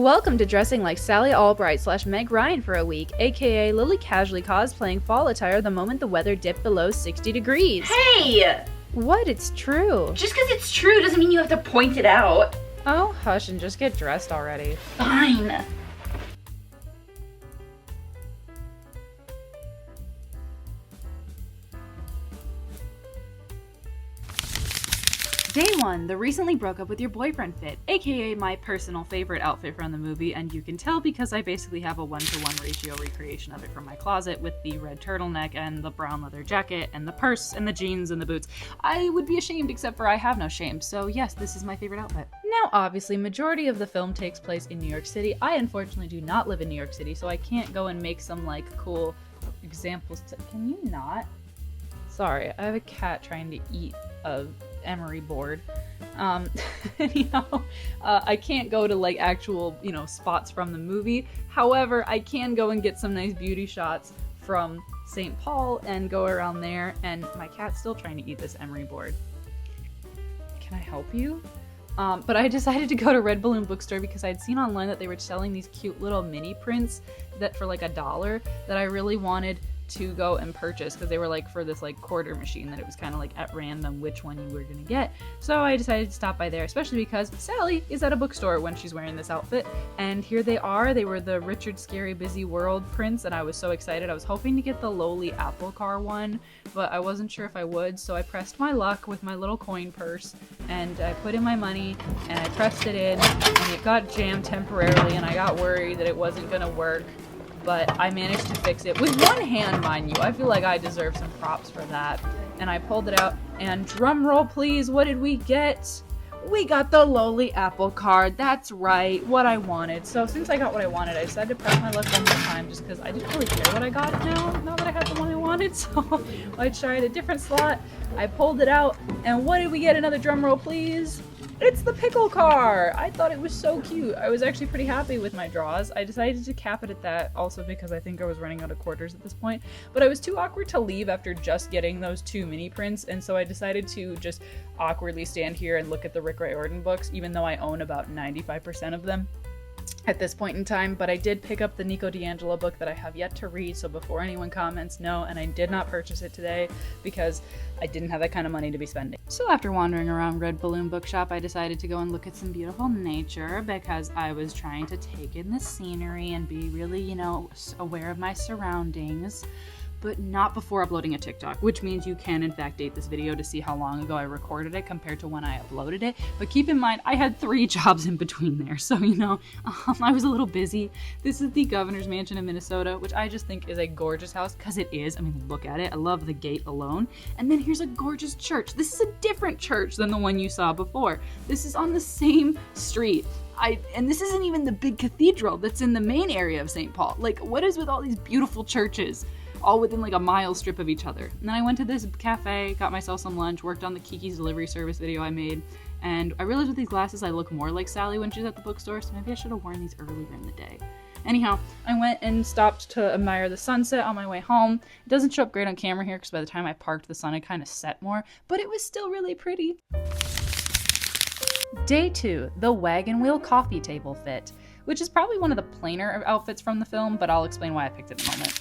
Welcome to dressing like Sally Albright / Meg Ryan for a week, aka Lily casually cosplaying fall attire the moment the weather dipped below 60 degrees. Hey! What? It's true. Just because it's true doesn't mean you have to point it out. Oh, hush and just get dressed already. Fine. Day 1, the recently broke up with your boyfriend fit, aka my personal favorite outfit from the movie, and you can tell because I basically have a 1-to-1 ratio recreation of it from my closet with the red turtleneck and the brown leather jacket and the purse and the jeans and the boots. I would be ashamed except for I have no shame, so yes, this is my favorite outfit. Now obviously, majority of the film takes place in New York City. I unfortunately do not live in New York City, so I can't go and make some like cool examples. Can you not? Sorry, I have a cat trying to eat a emery board. I can't go to like actual, spots from the movie. However, I can go and get some nice beauty shots from St. Paul and go around there, and my cat's still trying to eat this emery board. Can I help you? But I decided to go to Red Balloon Bookstore because I'd seen online that they were selling these cute little mini prints that for like $1 that I really wanted to go and purchase because they were like for this like quarter machine that it was kind of like at random which one you were gonna get. So I decided to stop by there, especially because Sally is at a bookstore when she's wearing this outfit, and here they are. They were the Richard Scary Busy World prints, and I was so excited. I was hoping to get the lowly apple car one, but I wasn't sure if I would, so I pressed my luck with my little coin purse and I put in my money and I pressed it in, and it got jammed temporarily and I got worried that it wasn't gonna work. But I managed to fix it with one hand, mind you. I feel like I deserve some props for that. And I pulled it out, and drum roll please, what did we get? We got the lowly apple card. That's right, what I wanted. So since I got what I wanted, I decided to press my luck one more time just because I didn't really care what I got now that I had the one I wanted. So I tried a different slot, I pulled it out, and what did we get? Another drum roll please. It's the pickle car! I thought it was so cute. I was actually pretty happy with my draws. I decided to cap it at that, also because I think I was running out of quarters at this point. But I was too awkward to leave after just getting those 2 mini prints, and so I decided to just awkwardly stand here and look at the Rick Riordan books, even though I own about 95% of them at this point in time. But I did pick up the Nico D'Angelo book that I have yet to read, so before anyone comments, no, and I did not purchase it today because I didn't have that kind of money to be spending. So after wandering around Red Balloon Bookshop, I decided to go and look at some beautiful nature because I was trying to take in the scenery and be really, aware of my surroundings. But not before uploading a TikTok, which means you can in fact date this video to see how long ago I recorded it compared to when I uploaded it. But keep in mind, I had 3 jobs in between there, so I was a little busy. This is the Governor's Mansion in Minnesota, which I just think is a gorgeous house, because it is. I mean, look at it. I love the gate alone. And then here's a gorgeous church. This is a different church than the one you saw before. This is on the same street. And this isn't even the big cathedral that's in the main area of St. Paul. Like, what is with all these beautiful churches? All within like a mile strip of each other. And then I went to this cafe, got myself some lunch, worked on the Kiki's delivery service video I made, and I realized with these glasses I look more like Sally when she's at the bookstore, so maybe I should have worn these earlier in the day. Anyhow, I went and stopped to admire the sunset on my way home. It doesn't show up great on camera here because by the time I parked, the sun had kind of set more, but it was still really pretty. Day 2, the wagon wheel coffee table fit, which is probably one of the plainer outfits from the film, but I'll explain why I picked it in a moment.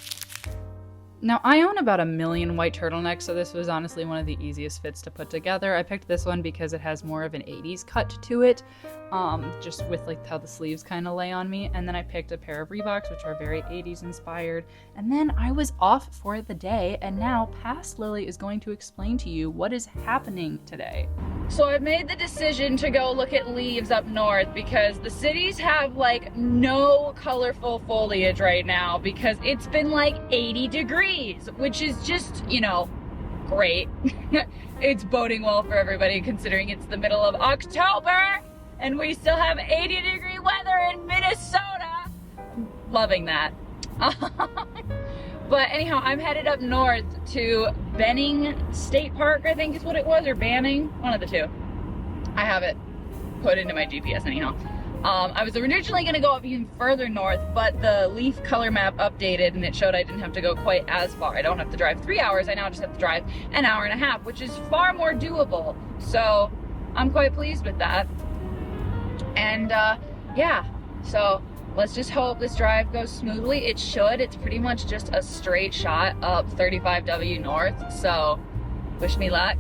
Now, I own about 1 million white turtlenecks, so this was honestly one of the easiest fits to put together. I picked this one because it has more of an 80s cut to it, just with like how the sleeves kind of lay on me. And then I picked a pair of Reeboks, which are very 80s inspired. And then I was off for the day, and now Past Lily is going to explain to you what is happening today. So I've made the decision to go look at leaves up north because the cities have like no colorful foliage right now because it's been like 80 degrees, which is just, great. It's boding well for everybody considering it's the middle of October and we still have 80-degree weather in Minnesota. I'm loving that. But anyhow, I'm headed up north to Benning State Park, I think is what it was, or Banning, one of the two. I have it put into my GPS anyhow. I was originally gonna go up even further north, but the leaf color map updated and it showed I didn't have to go quite as far. I don't have to drive 3 hours, I now just have to drive 1.5 hours, which is far more doable. So I'm quite pleased with that. And yeah, So let's just hope this drive goes smoothly. It should. It's pretty much just a straight shot up 35W North. So wish me luck.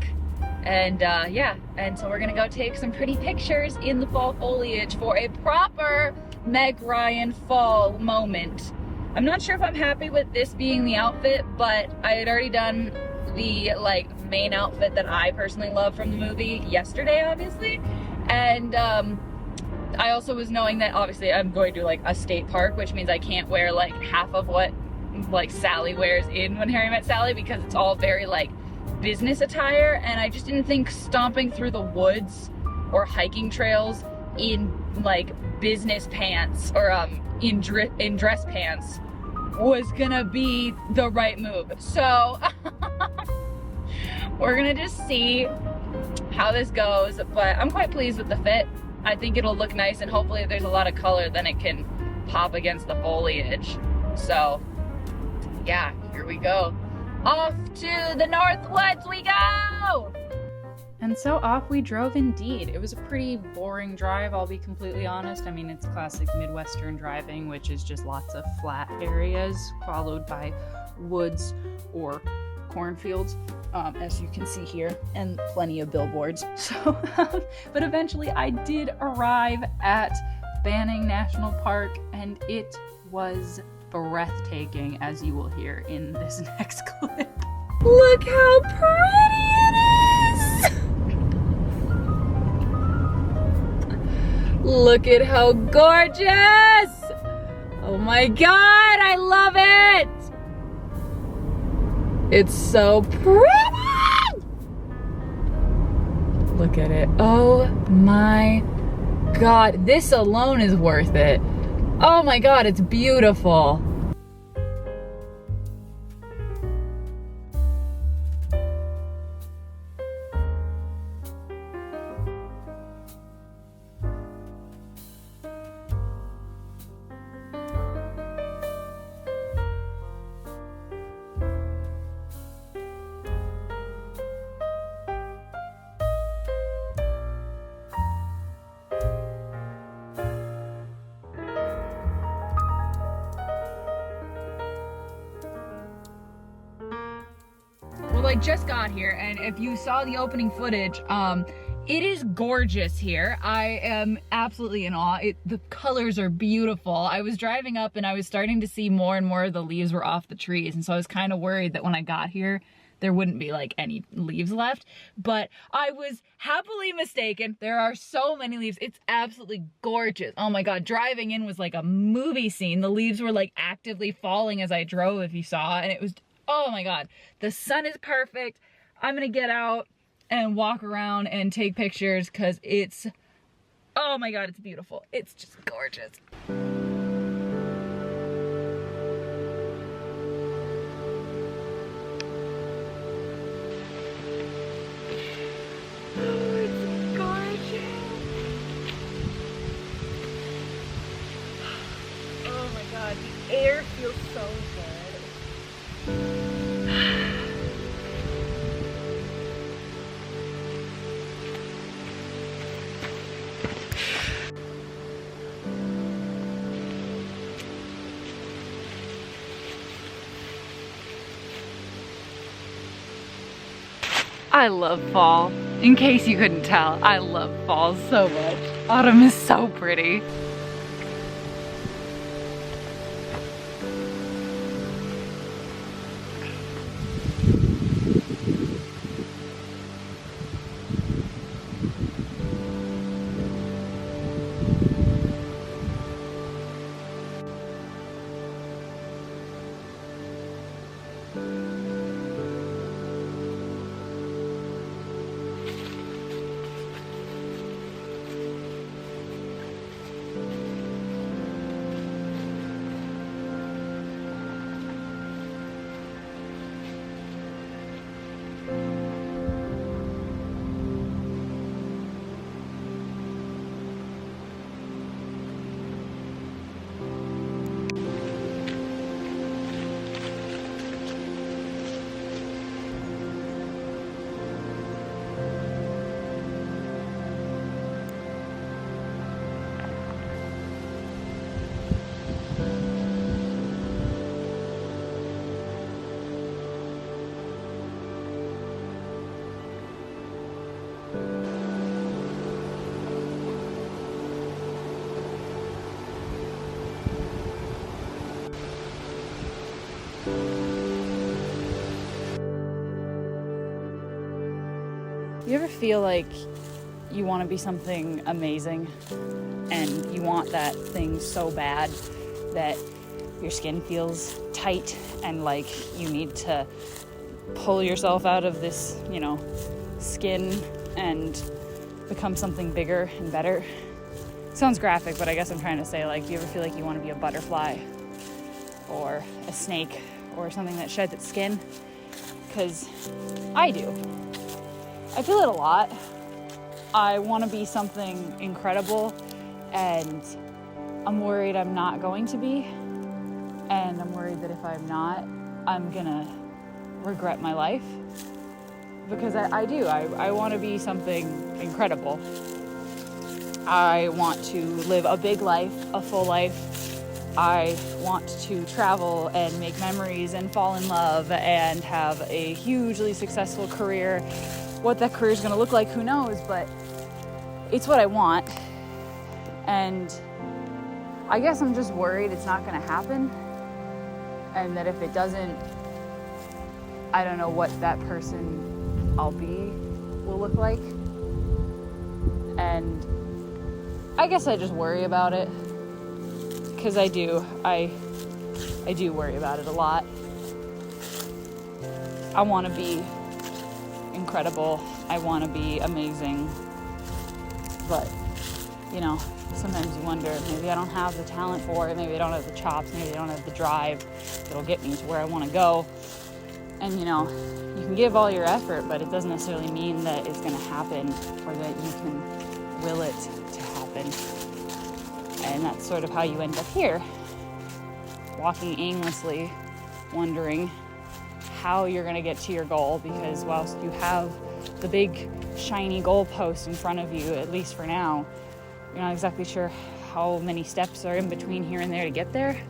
And yeah, and so we're gonna go take some pretty pictures in the fall foliage for a proper Meg Ryan Fall moment. I'm not sure if I'm happy with this being the outfit, but I had already done the like main outfit that I personally love from the movie yesterday, obviously. And I also was knowing that obviously I'm going to like a state park, which means I can't wear like half of what like Sally wears in When Harry Met Sally, because it's all very like business attire, and I just didn't think stomping through the woods or hiking trails in like business pants or in dress pants was gonna be the right move. So we're gonna just see how this goes, but I'm quite pleased with the fit. I think it'll look nice, and hopefully if there's a lot of color, then it can pop against the foliage. So yeah, here we go. Off to the Northwoods we go! And so off we drove indeed. It was a pretty boring drive, I'll be completely honest. I mean, it's classic Midwestern driving, which is just lots of flat areas followed by woods or cornfields, as you can see here, and plenty of billboards. So, but eventually I did arrive at Banning National Park, and it was breathtaking, as you will hear in this next clip. Look how pretty it is! Look at how gorgeous! Oh my god, I love it! It's so pretty! Look at it. Oh my god, this alone is worth it. Oh my god, it's beautiful. Well, I just got here, and if you saw the opening footage, it is gorgeous here. I am absolutely in awe. The colors are beautiful. I was driving up and I was starting to see more and more of the leaves were off the trees, and so I was kind of worried that when I got here, there wouldn't be like any leaves left, but I was happily mistaken. There are so many leaves. It's absolutely gorgeous. Oh my god, driving in was like a movie scene. The leaves were like actively falling as I drove, if you saw, and it was, oh my god, the sun is perfect. I'm gonna get out and walk around and take pictures because it's, oh my god, it's beautiful. It's just gorgeous. Oh, it's gorgeous. Oh my god, the air feels so good. I love fall. In case you couldn't tell, I love fall so much. Autumn is so pretty. You ever feel like you want to be something amazing and you want that thing so bad that your skin feels tight and like you need to pull yourself out of this, you know, skin and become something bigger and better? Sounds graphic, but I guess I'm trying to say, like, you ever feel like you want to be a butterfly or a snake or something that sheds its skin? Because I do. I feel it a lot. I want to be something incredible, and I'm worried I'm not going to be. And I'm worried that if I'm not, I'm gonna regret my life. Because I do. I want to be something incredible. I want to live a big life, a full life. I want to travel and make memories and fall in love and have a hugely successful career. What that career is going to look like, who knows, but it's what I want. And I guess I'm just worried it's not going to happen. And that if it doesn't, I don't know what that person I'll be will look like. And I guess I just worry about it. Because I do worry about it a lot. I want to be incredible. I want to be amazing. But, you know, sometimes you wonder, maybe I don't have the talent for it, maybe I don't have the chops, maybe I don't have the drive that'll get me to where I want to go. And, you know, you can give all your effort, but it doesn't necessarily mean that it's going to happen or that you can will it to happen. And that's sort of how you end up here, walking aimlessly, wondering how you're going to get to your goal, because whilst you have the big shiny goalpost in front of you, at least for now, you're not exactly sure how many steps are in between here and there to get there.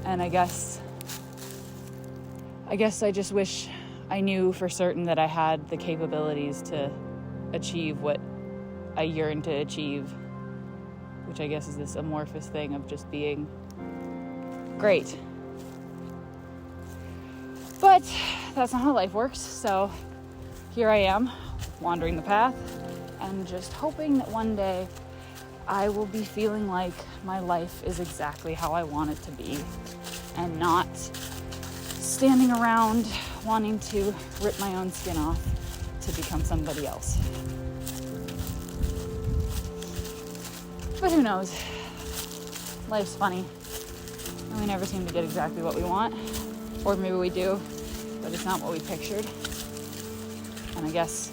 And I guess I just wish I knew for certain that I had the capabilities to achieve what I yearn to achieve, which I guess is this amorphous thing of just being great. But that's not how life works, so here I am, wandering the path, and just hoping that one day I will be feeling like my life is exactly how I want it to be, and not standing around wanting to rip my own skin off to become somebody else. But who knows? Life's funny, and we never seem to get exactly what we want. Or maybe we do, but it's not what we pictured. And I guess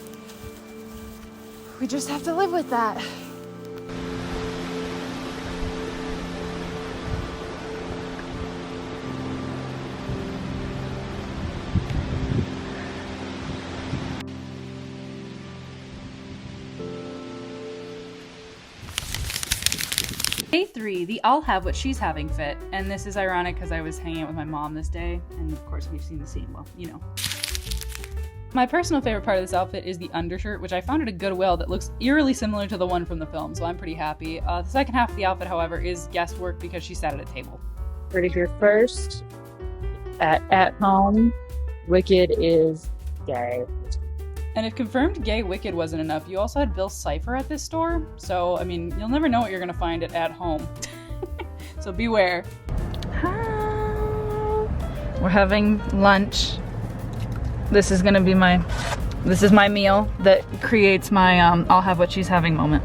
we just have to live with that. Day 3, the I'll have what she's having fit. And this is ironic because I was hanging out with my mom this day, and of course we've seen the scene, well, you know. My personal favorite part of this outfit is the undershirt, which I found at a Goodwill that looks eerily similar to the one from the film, so I'm pretty happy. The second half of the outfit, however, is guesswork because she sat at a table. Heard it here first. At home, Wicked is gay. And if confirmed gay Wicked wasn't enough, you also had Bill Cipher at this store. So, I mean, you'll never know what you're going to find at home. So beware. We're having lunch. This is my meal that creates my I'll have what she's having moment.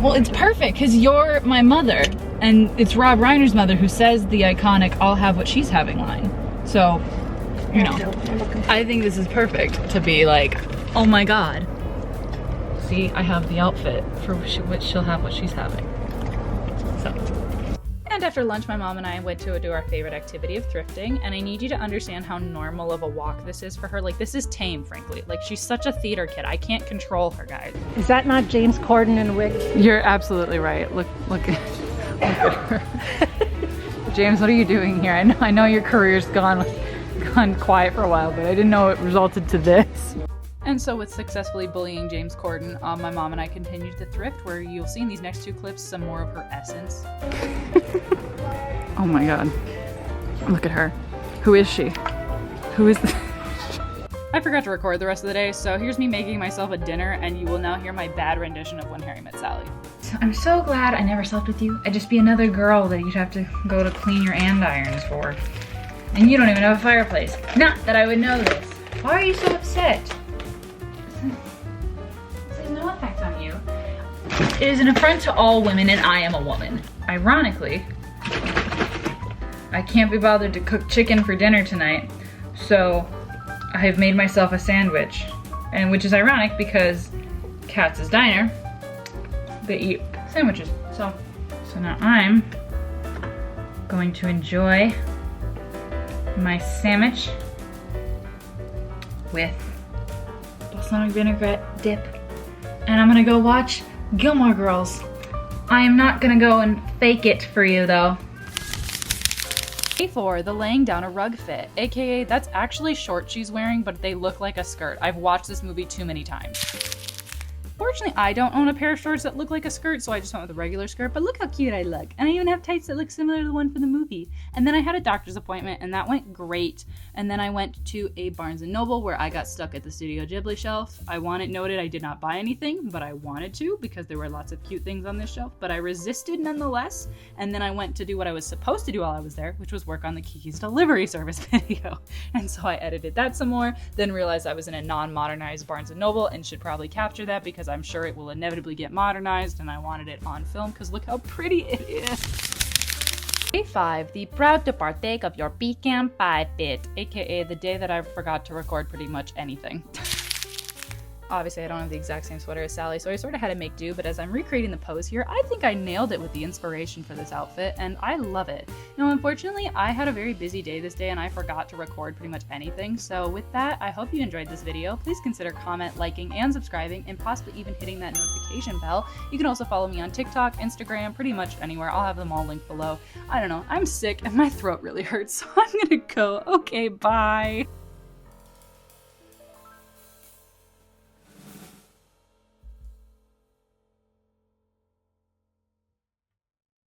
Well, it's perfect because you're my mother, and it's Rob Reiner's mother who says the iconic I'll have what she's having line. So, you know, I think this is perfect to be like, oh my god. See, I have the outfit for which she'll have what she's having. So. And after lunch, my mom and I went to do our favorite activity of thrifting, and I need you to understand how normal of a walk this is for her. Like, this is tame, frankly. Like, she's such a theater kid. I can't control her, guys. Is that not James Corden in a wig? You're absolutely right. Look at her. James, what are you doing here? I know your career's gone quiet for a while, but I didn't know it resulted to this. And so with successfully bullying James Corden, my mom and I continued to thrift, where you'll see in these next 2 clips some more of her essence. Oh my god. Look at her. Who is she? Who is this? I forgot to record the rest of the day, so here's me making myself a dinner, and you will now hear my bad rendition of When Harry Met Sally. I'm so glad I never slept with you. I'd just be another girl that you'd have to go to clean your andirons for. And you don't even have a fireplace. Not that I would know this. Why are you so upset? This has no effect on you. It is an affront to all women, and I am a woman. Ironically, I can't be bothered to cook chicken for dinner tonight, so I have made myself a sandwich. And which is ironic because Katz's Diner, they eat sandwiches. So now I'm going to enjoy my sandwich with balsamic vinaigrette dip. And I'm gonna go watch Gilmore Girls. I am not gonna go and fake it for you though. A4, the laying down a rug fit, aka that's actually shorts she's wearing, but they look like a skirt. I've watched this movie too many times. Fortunately, I don't own a pair of shorts that look like a skirt, so I just went with a regular skirt, but look how cute I look. And I even have tights that look similar to the one from the movie. And then I had a doctor's appointment, and that went great. And then I went to a Barnes & Noble where I got stuck at the Studio Ghibli shelf. I want it noted I did not buy anything, but I wanted to because there were lots of cute things on this shelf, but I resisted nonetheless. And then I went to do what I was supposed to do while I was there, which was work on the Kiki's Delivery Service video. And so I edited that some more, then realized I was in a non-modernized Barnes & Noble and should probably capture that because I'm sure it will inevitably get modernized, and I wanted it on film because look how pretty it is. A5, the proud to partake of your pecan pie bit, aka the day that I forgot to record pretty much anything. Obviously, I don't have the exact same sweater as Sally, so I sort of had to make do, but as I'm recreating the pose here, I think I nailed it with the inspiration for this outfit, and I love it. Now, unfortunately, I had a very busy day this day, and I forgot to record pretty much anything, so with that, I hope you enjoyed this video. Please consider comment, liking, and subscribing, and possibly even hitting that notification bell. You can also follow me on TikTok, Instagram, pretty much anywhere. I'll have them all linked below. I don't know, I'm sick, and my throat really hurts, so I'm gonna go. Okay, bye!